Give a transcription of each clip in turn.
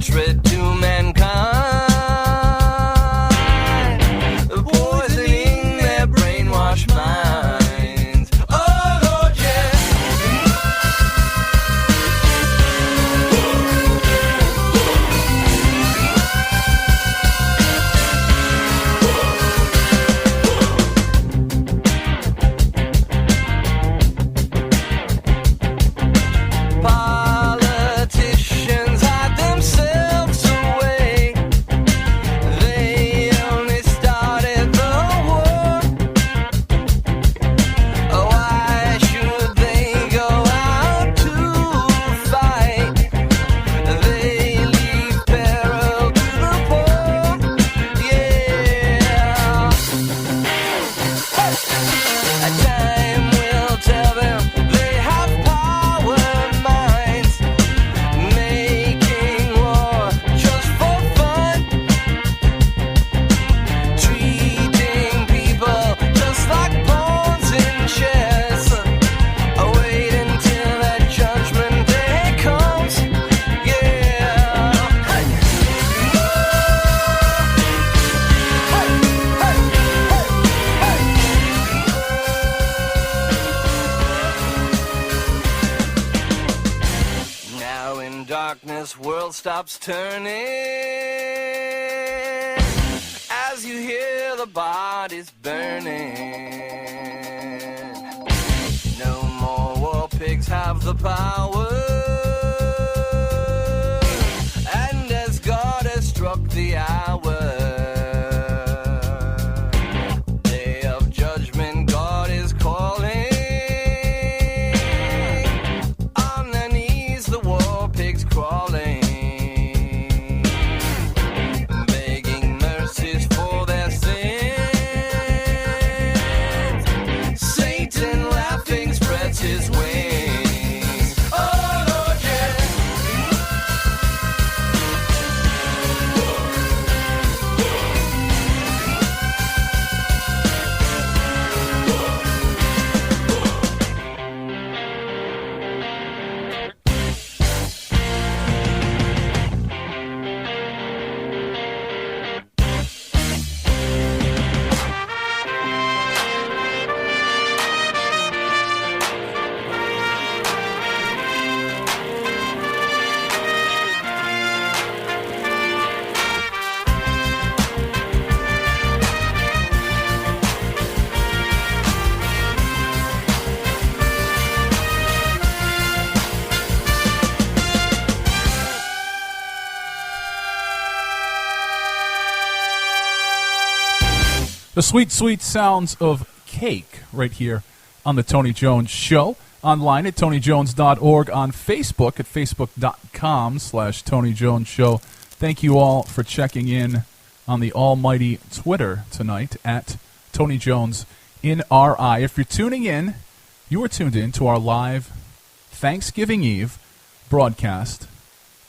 hatred to mankind, poisoning their brainwashed minds. Oh Lord, yeah. Politicians hide themselves away. They only started the war. Why should they go out to fight? They leave peril to the poor. Yeah. Time will tell them they have power minds, making war just for fun, treating people just like pawns in chess. Wait until that judgment day comes. Yeah. Hey. Now in darkness, world stops turning as you hear the bodies burning. No more war pigs have the power, and as God has struck the hour, day of judgment, God is calling. On their knees, the war pigs crawling, begging mercies for their sins. Satan laughing spreads his wings. Oh Lord, yeah. The sweet, sweet sounds of cake right here on the Tony Jones Show. Online at TonyJones.org, on Facebook at Facebook.com/Tony Jones Show. Thank you all for checking in on the almighty Twitter tonight at Tony Jones in RI. If you're tuning in, you are tuned in to our live Thanksgiving Eve broadcast.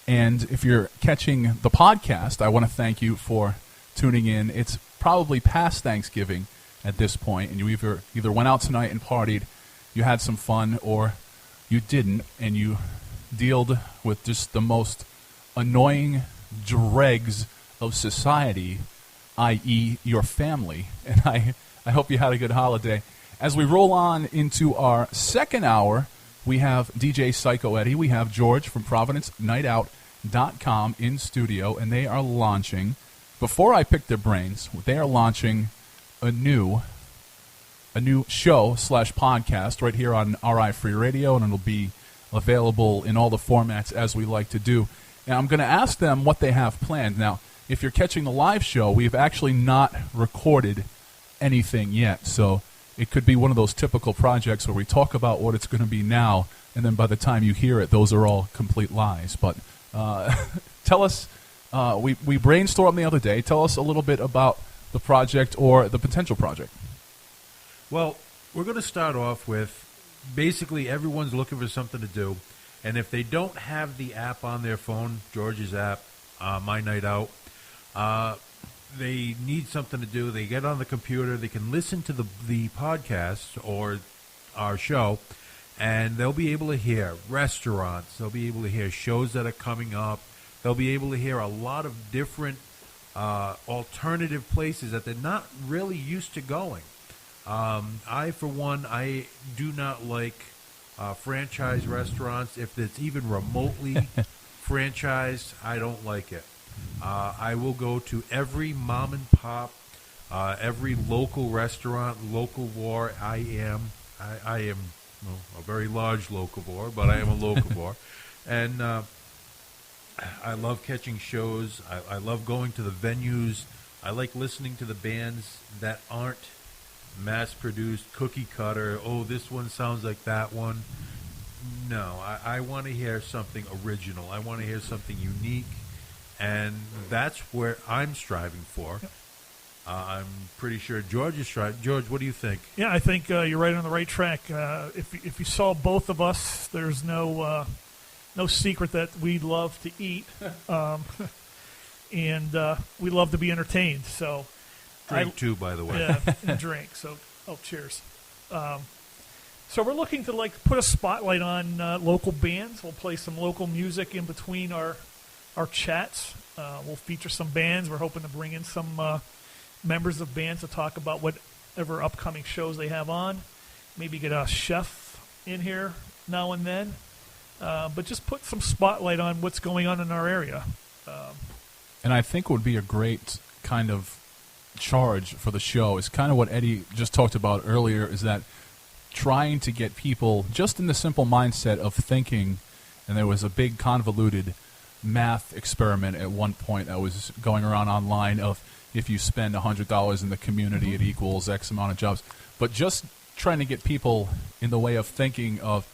And if you're catching the podcast, I want to thank you for tuning in. It's probably past Thanksgiving at this point, and you either went out tonight and partied, you had some fun, or you didn't, and you dealt with just the most annoying dregs of society, i.e. your family. And I hope you had a good holiday. As we roll on into our second hour, we have DJ Psyco Eddie, we have George from Providence Night Out.com in studio, and they are launching, before I pick their brains, they are launching a new show/podcast right here on RI Free Radio, and it'll be available in all the formats as we like to do. And I'm going to ask them what they have planned. Now, if you're catching the live show, we've actually not recorded anything yet, so it could be one of those typical projects where we talk about what it's going to be now, and then by the time you hear it, those are all complete lies. But tell us, we brainstormed the other day. Tell us a little bit about the project or the potential project. Well, we're going to start off with basically everyone's looking for something to do. And if they don't have the app on their phone, George's app, My Night Out, they need something to do. They get on the computer. They can listen to the podcast or our show, and they'll be able to hear restaurants. They'll be able to hear shows that are coming up, They'll be able to hear a lot of different alternative places that they're not really used to going. I, for one, I do not like franchise restaurants. If it's even remotely franchised, I don't like it. I will go to every mom and pop, every local restaurant, locavore. I am well, a very large locavore, but I am a locavore. And I love catching shows. I love going to the venues. I like listening to the bands that aren't mass-produced, cookie-cutter. Oh, this one sounds like that one. No, I want to hear something original. I want to hear something unique, and that's where I'm striving for. Yep. I'm pretty sure George is striving. George, what do you think? Yeah, I think you're right on the right track. If you saw both of us, there's no secret that we love to eat, and we love to be entertained. So, drink too, by the way. Yeah, and drink. So, cheers. So we're looking to put a spotlight on local bands. We'll play some local music in between our chats. We'll feature some bands. We're hoping to bring in some members of bands to talk about whatever upcoming shows they have on. Maybe get a chef in here now and then. But just put some spotlight on what's going on in our area. And I think would be a great kind of charge for the show is kind of what Eddie just talked about earlier, is that trying to get people just in the simple mindset of thinking, and there was a big convoluted math experiment at one point that was going around online of if you spend $100 in the community, it equals X amount of jobs. But just trying to get people in the way of thinking of,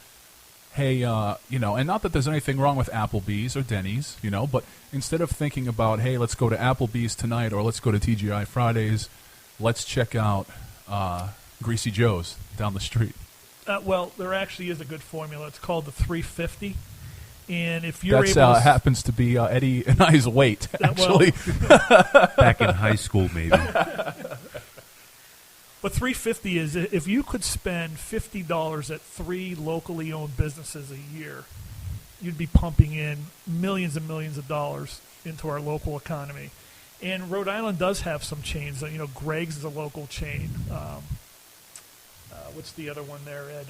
hey, and not that there's anything wrong with Applebee's or Denny's, but instead of thinking about, hey, let's go to Applebee's tonight or let's go to TGI Fridays, let's check out Greasy Joe's down the street. Well, there actually is a good formula. It's called the 350. And if you're able to happens to be Eddie and I's weight, actually. Back in high school, maybe. But 350 is if you could spend $50 at 3 locally owned businesses a year, you'd be pumping in millions and millions of dollars into our local economy. And Rhode Island does have some chains. Greg's is a local chain. What's the other one there, Ed?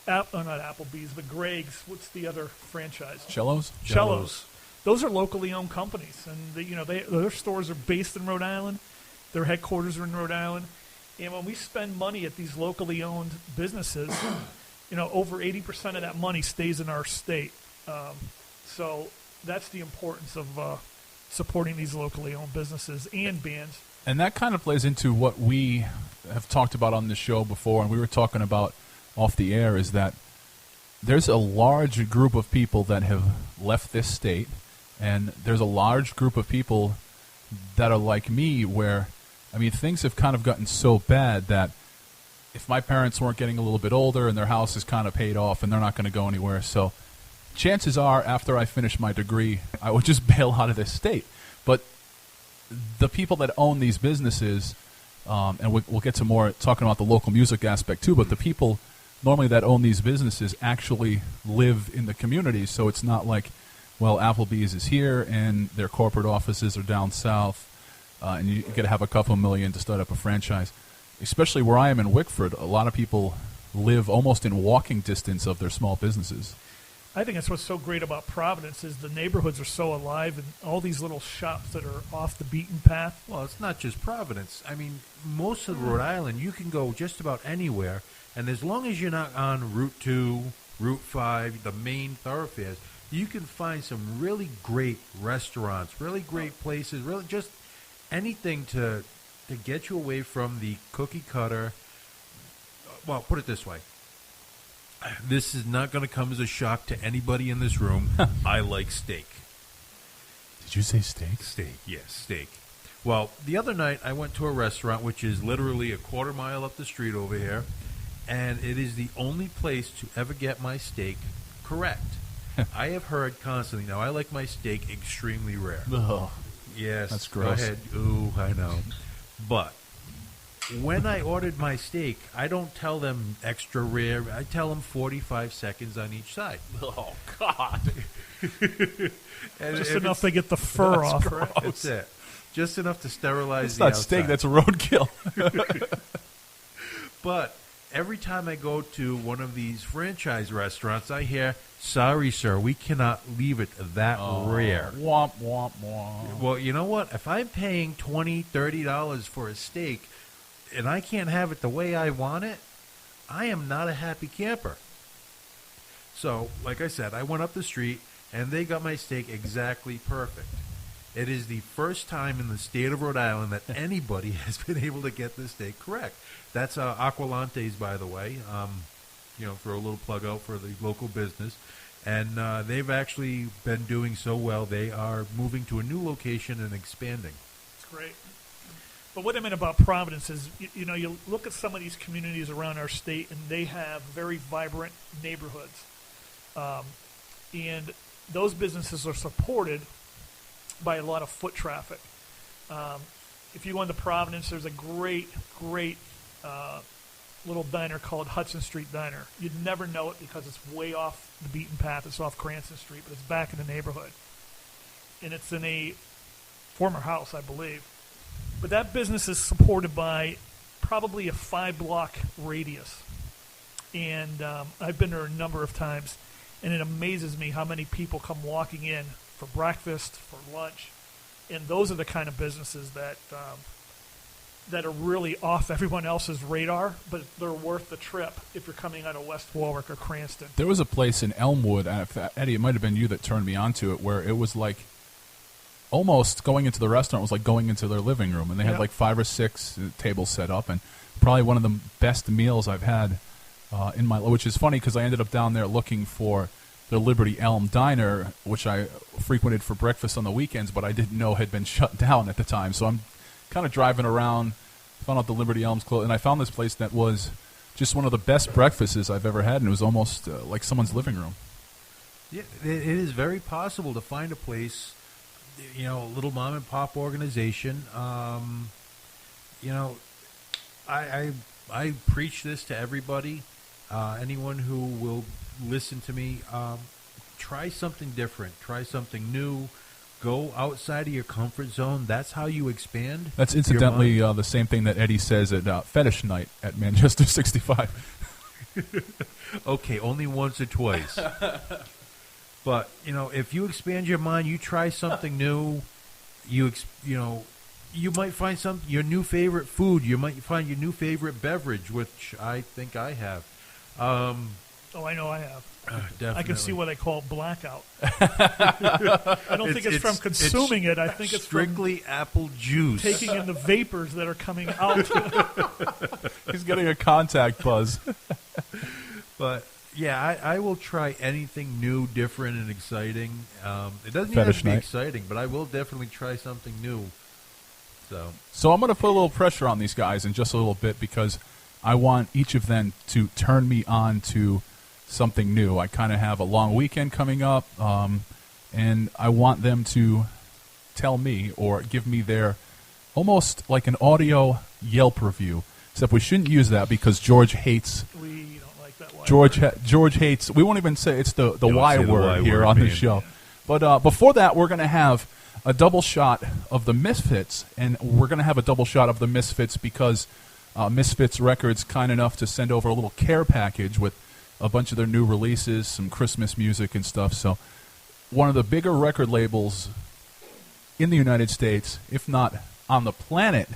Not Applebee's, but Greg's. What's the other franchise? Cello's. Those are locally owned companies, and their stores are based in Rhode Island. Their headquarters are in Rhode Island. And when we spend money at these locally owned businesses, over 80% of that money stays in our state. So that's the importance of supporting these locally owned businesses and bands. And that kind of plays into what we have talked about on the show before, and we were talking about off the air, is that there's a large group of people that have left this state, and there's a large group of people that are like me where, things have kind of gotten so bad that if my parents weren't getting a little bit older and their house is kind of paid off and they're not going to go anywhere, so chances are after I finish my degree, I would just bail out of this state. But the people that own these businesses, and we'll get to more talking about the local music aspect too, but the people normally that own these businesses actually live in the community, so it's not like, well, Applebee's is here and their corporate offices are down south, and you got to have a couple million to start up a franchise. Especially where I am in Wickford, a lot of people live almost in walking distance of their small businesses. I think that's what's so great about Providence is the neighborhoods are so alive and all these little shops that are off the beaten path. Well, it's not just Providence. Most of Rhode Island, you can go just about anywhere, and as long as you're not on Route 2, Route 5, the main thoroughfares, you can find some really great restaurants, really great places, really just anything to get you away from the cookie cutter. Well, put it this way. This is not going to come as a shock to anybody in this room. I like steak. Did you say steak? Steak, yes, steak. Well, the other night I went to a restaurant which is literally a quarter mile up the street over here, and it is the only place to ever get my steak correct. I have heard constantly, now I like my steak extremely rare. Ugh. Yes. That's gross. Go ahead. Ooh, I know. But when I ordered my steak, I don't tell them extra rare. I tell them 45 seconds on each side. Oh, God. And Just if enough to get the fur off. That's it. Just enough to sterilize It's the not outside. steak, that's roadkill. But every time I go to one of these franchise restaurants, I hear, "Sorry, sir, we cannot leave it that rare." Womp, womp, womp. Well, you know what? If I'm paying $20, $30 for a steak and I can't have it the way I want it, I am not a happy camper. So, like I said, I went up the street and they got my steak exactly perfect. It is the first time in the state of Rhode Island that anybody has been able to get this steak correct. That's Aqualantes, by the way. For a little plug out for the local business. And they've actually been doing so well. They are moving to a new location and expanding. It's great. But what I meant about Providence is, you look at some of these communities around our state, and they have very vibrant neighborhoods. And those businesses are supported by a lot of foot traffic. If you go into Providence, there's a great little diner called Hudson Street Diner. You'd never know it because it's way off the beaten path. It's off Cranston Street, but it's back in the neighborhood. And it's in a former house, I believe. But that business is supported by probably a 5-block radius. And I've been there a number of times, and it amazes me how many people come walking in for breakfast, for lunch. And those are the kind of businesses that are really off everyone else's radar, but they're worth the trip if you're coming out of West Warwick or Cranston. There was a place in Elmwood, Eddie, it might have been you that turned me onto it, where it was like almost going into the restaurant was like going into their living room, and they had like 5 or 6 tables set up, and probably one of the best meals I've had in my life, which is funny because I ended up down there looking for the Liberty Elm Diner, which I frequented for breakfast on the weekends, but I didn't know had been shut down at the time. So I'm kind of driving around, found out the Liberty Elm's closed, and I found this place that was just one of the best breakfasts I've ever had, and it was almost like someone's living room. Yeah, it is very possible to find a place, a little mom and pop organization. I preach this to everybody. Anyone who will listen to me, try something different, try something new, go outside of your comfort zone. That's how you expand. That's incidentally the same thing that Eddie says at Fetish Night at Manchester 65. Okay, only once or twice. But, if you expand your mind, you try something new, you might find your new favorite food. You might find your new favorite beverage, which I think I have. I know I have. Definitely. I can see what I call blackout. I don't think it's from consuming it. I think it's strictly from apple juice. taking in the vapors that are coming out. He's getting a contact buzz. But, yeah, I will try anything new, different, and exciting. It doesn't even have to be exciting, but I will definitely try something new. So I'm going to put a little pressure on these guys in just a little bit because I want each of them to turn me on to something new. I kind of have a long weekend coming up, and I want them to tell me or give me their almost like an audio Yelp review. Except we shouldn't use that because George hates. We don't like that. George hates. We won't even say it's the Y word here on the show. But before that, we're going to have a double shot of the Misfits, and we're going to have a double shot of the Misfits because Misfits Records kind enough to send over a little care package with a bunch of their new releases, some Christmas music and stuff. So one of the bigger record labels in the United States, if not on the planet,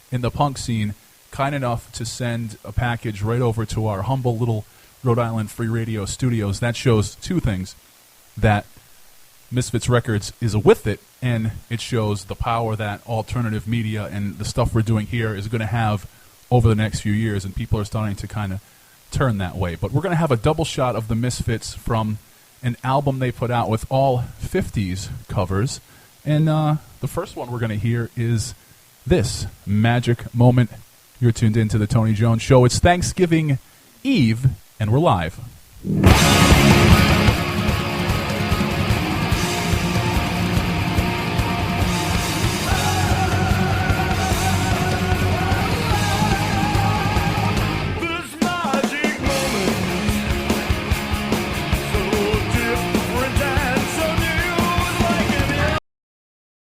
in the punk scene, kind enough to send a package right over to our humble little Rhode Island Free Radio studios. That shows two things: that Misfits Records is with it, and it shows the power that alternative media and the stuff we're doing here is going to have over the next few years, and people are starting to kind of turn that way. But we're going to have a double shot of the Misfits from an album they put out with all 50s covers, and the first one we're going to hear is this, Magic Moment. You're tuned into the Tony Jones Show. It's Thanksgiving Eve, and we're live.